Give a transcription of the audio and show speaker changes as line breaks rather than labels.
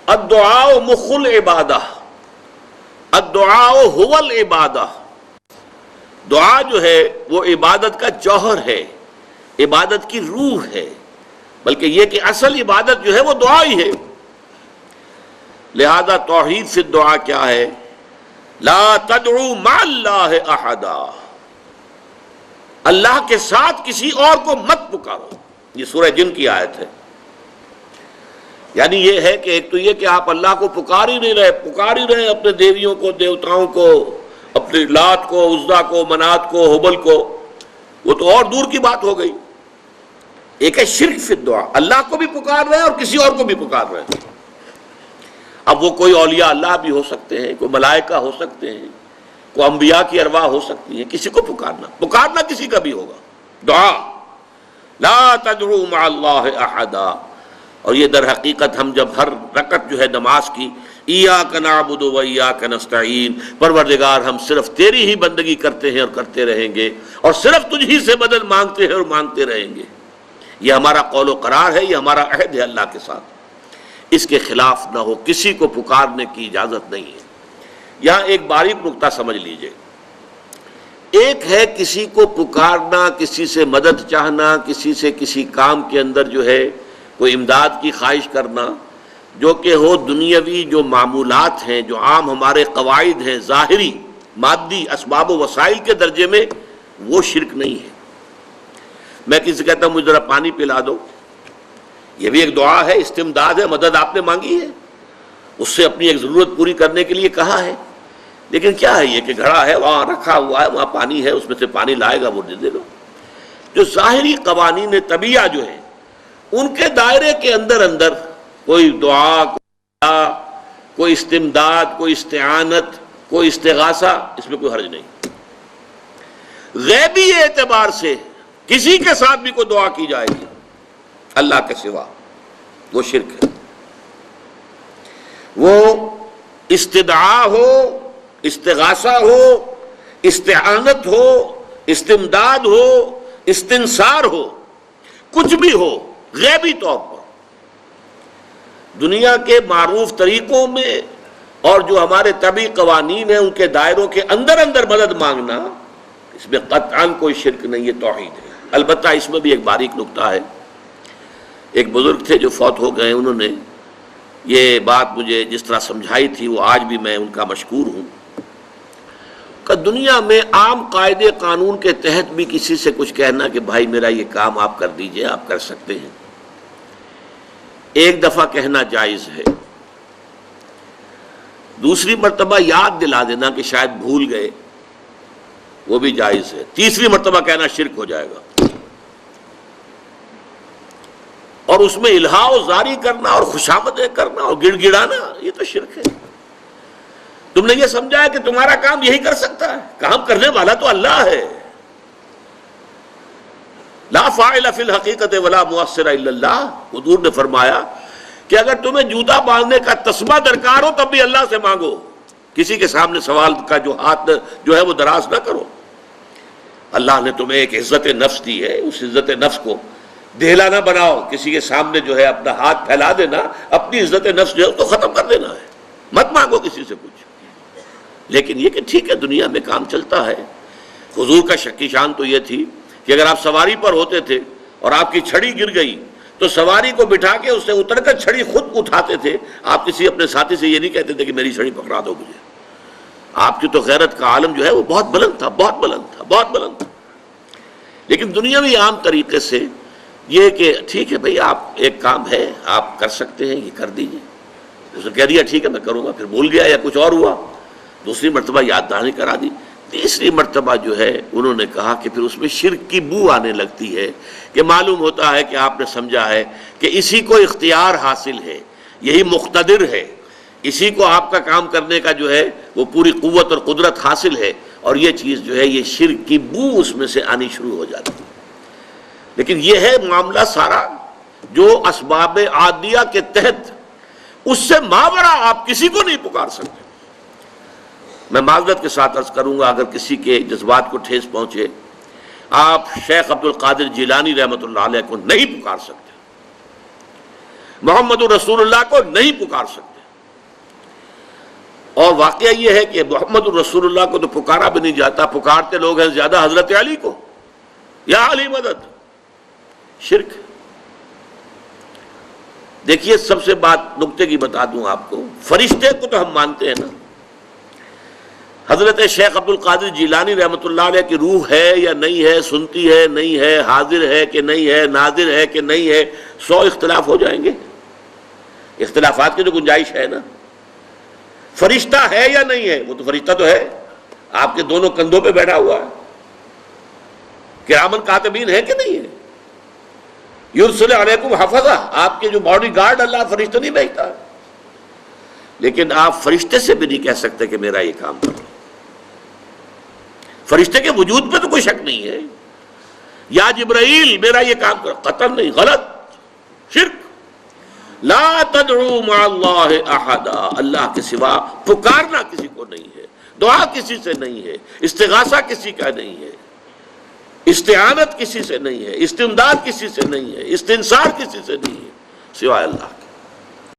الدعاء مخ العبادہ، الدعاء هو العبادہ، دعا جو ہے وہ عبادت کا جوہر ہے، عبادت کی روح ہے، بلکہ یہ کہ اصل عبادت جو ہے وہ دعا ہی ہے۔ لہذا توحید فی الدعا کیا ہے؟ لا تدعو مع اللہ احدا، اللہ کے ساتھ کسی اور کو مت پکارو۔ یہ سورہ جن کی آیت ہے۔ یعنی یہ ہے کہ ایک تو یہ کہ آپ اللہ کو پکار ہی نہیں رہے، پکار ہی رہے اپنے دیویوں کو، دیوتاؤں کو، اپنے لات کو، عزا کو، منات کو، حبل کو، وہ تو اور دور کی بات ہو گئی۔ ایک ہے شرک فی الدعا، اللہ کو بھی پکار رہے ہیں اور کسی اور کو بھی پکار رہے ہیں۔ اب وہ کوئی اولیاء اللہ بھی ہو سکتے ہیں، کوئی ملائکہ ہو سکتے ہیں، کوئی انبیاء کی ارواح ہو سکتی ہیں، کسی کو پکارنا کسی کا بھی ہوگا۔ دعا لا تدعو مع اللہ احدا، اور یہ در حقیقت ہم جب ہر رکعت جو ہے نماز کی ایاک نعبد و ایاک نستعین، پروردگار ہم صرف تیری ہی بندگی کرتے ہیں اور کرتے رہیں گے، اور صرف تجھ ہی سے مدد مانگتے ہیں اور مانگتے رہیں گے، یہ ہمارا قول و قرار ہے، یہ ہمارا عہد ہے اللہ کے ساتھ، اس کے خلاف نہ ہو، کسی کو پکارنے کی اجازت نہیں ہے۔ یہاں ایک باریک نکتہ سمجھ لیجئے، ایک ہے کسی کو پکارنا، کسی سے مدد چاہنا، کسی سے کسی کام کے اندر جو ہے کوئی امداد کی خواہش کرنا، جو کہ ہو دنیاوی جو معمولات ہیں، جو عام ہمارے قواعد ہیں، ظاہری مادی اسباب و وسائل کے درجے میں، وہ شرک نہیں ہے۔ میں کسی سے کہتا ہوں مجھے ذرا پانی پلا دو، یہ بھی ایک دعا ہے، استمداد ہے، مدد آپ نے مانگی ہے، اس سے اپنی ایک ضرورت پوری کرنے کے لیے کہا ہے، لیکن کیا ہے یہ کہ گھڑا ہے وہاں رکھا ہوا ہے، وہاں پانی ہے، اس میں سے پانی لائے گا وہ دے دو۔ جو ظاہری قوانین طبیعہ جو ہیں ان کے دائرے کے اندر کوئی دعا، کوئی استمداد، کوئی استعانت، کوئی استغاثہ، اس میں کوئی حرج نہیں۔ غیبی اعتبار سے کسی کے ساتھ بھی کوئی دعا کی جائے گی اللہ کے سوا، وہ شرک ہے۔ وہ استدعا ہو، استغاثہ ہو، استعانت ہو، استمداد ہو، استنصار ہو، کچھ بھی ہو، غیبی طور پر دنیا کے معروف طریقوں میں اور جو ہمارے طبعی قوانین ہیں ان کے دائروں کے اندر مدد مانگنا، اس میں قطعاً کوئی شرک نہیں، یہ توحید ہے۔ البتہ اس میں بھی ایک باریک نکتہ ہے۔ ایک بزرگ تھے جو فوت ہو گئے، انہوں نے یہ بات مجھے جس طرح سمجھائی تھی وہ آج بھی میں ان کا مشکور ہوں کہ دنیا میں عام قاعدے قانون کے تحت بھی کسی سے کچھ کہنا کہ بھائی میرا یہ کام آپ کر دیجئے، آپ کر سکتے ہیں، ایک دفعہ کہنا جائز ہے، دوسری مرتبہ یاد دلا دینا کہ شاید بھول گئے، وہ بھی جائز ہے، تیسری مرتبہ کہنا شرک ہو جائے گا، اور اس میں الہا و زاری کرنا اور خوشامدیں کرنا اور گڑ گڑانا، یہ تو شرک ہے۔ تم نے یہ سمجھا ہے کہ تمہارا کام یہی کر سکتا ہے، کام کرنے والا تو اللہ ہے۔ لا فاعل فی الحقیقت ولا مؤثر الا اللہ، حضور نے فرمایا کہ اگر تمہیں جوتا باندھنے کا تسمہ درکار ہو تب بھی اللہ سے مانگو، کسی کے سامنے سوال کا جو ہاتھ جو ہے وہ دراز نہ کرو۔ اللہ نے تمہیں ایک عزت نفس دی ہے، اس عزت نفس کو دھیلا نہ بناؤ، کسی کے سامنے جو ہے اپنا ہاتھ پھیلا دینا، اپنی عزت نفس جو ہے اس کو ختم کر دینا ہے، مت مانگو کسی سے کچھ۔ لیکن یہ کہ ٹھیک ہے دنیا میں کام چلتا ہے۔ حضور کا شکی شان تو یہ تھی کہ اگر آپ سواری پر ہوتے تھے اور آپ کی چھڑی گر گئی تو سواری کو بٹھا کے اس سے اتر کر چھڑی خود اٹھاتے تھے، آپ کسی اپنے ساتھی سے یہ نہیں کہتے تھے کہ میری چھڑی پکڑا دو مجھے۔ آپ کی تو غیرت کا عالم جو ہے وہ بہت بلند تھا، بہت بلند تھا، بہت بلند تھا۔ لیکن دنیاوی عام طریقے سے یہ کہ ٹھیک ہے بھئی آپ ایک کام ہے آپ کر سکتے ہیں، یہ کر دیجئے، اس نے کہہ دیا ٹھیک ہے میں کروں گا، پھر بھول گیا یا کچھ اور ہوا، دوسری مرتبہ یاد دہانی کرا دی، تیسری مرتبہ جو ہے انہوں نے کہا کہ پھر اس میں شرک کی بو آنے لگتی ہے کہ معلوم ہوتا ہے کہ آپ نے سمجھا ہے کہ اسی کو اختیار حاصل ہے، یہی مقتدر ہے، اسی کو آپ کا کام کرنے کا جو ہے وہ پوری قوت اور قدرت حاصل ہے، اور یہ چیز جو ہے یہ شرک کی بو اس میں سے آنی شروع ہو جاتی ہے۔ لیکن یہ ہے معاملہ سارا جو اسباب عادیہ کے تحت، اس سے ماورا آپ کسی کو نہیں پکار سکتے۔ میں معذرت کے ساتھ عرض کروں گا اگر کسی کے جذبات کو ٹھیس پہنچے، آپ شیخ عبد القادر جیلانی رحمۃ اللہ علیہ کو نہیں پکار سکتے، محمد الرسول اللہ کو نہیں پکار سکتے. اور واقعہ یہ ہے کہ محمد الرسول اللہ کو تو پکارا بھی نہیں جاتا. پکارتے لوگ ہیں زیادہ حضرت علی کو، یا علی مدد. شرک. دیکھیے سب سے بات نکتے کی بتا دوں آپ کو، فرشتے کو تو ہم مانتے ہیں نا. حضرت شیخ عبد القادر جیلانی رحمۃ اللہ علیہ کی روح ہے یا نہیں ہے، سنتی ہے نہیں ہے، حاضر ہے کہ نہیں ہے، ناظر ہے کہ نہیں ہے، 100 اختلاف ہو جائیں گے. اختلافات کی تو گنجائش ہے نا. فرشتہ ہے یا نہیں ہے؟ وہ تو فرشتہ تو ہے، آپ کے دونوں کندھوں پہ بیٹھا ہوا ہے. کرامن کاتبین ہے کہ نہیں ہے؟ یرسل علیکم حفظہ، آپ کے جو باڈی گارڈ اللہ فرشتہ نہیں بھیجتا. لیکن آپ فرشتے سے بھی نہیں کہہ سکتے کہ میرا یہ کام کرو. فرشتے کے وجود پہ تو کوئی شک نہیں ہے. یا جبرائیل میرا یہ کام کرو، قطعاً نہیں، غلط، شرک. لا تدعو مع اللہ احدا، اللہ کے سوا پکارنا کسی کو نہیں ہے، دعا کسی سے نہیں ہے، استغاثہ کسی کا نہیں ہے، استعانت کسی سے نہیں ہے، استمداد کسی سے نہیں ہے، استنصار کسی سے نہیں ہے سوائے اللہ.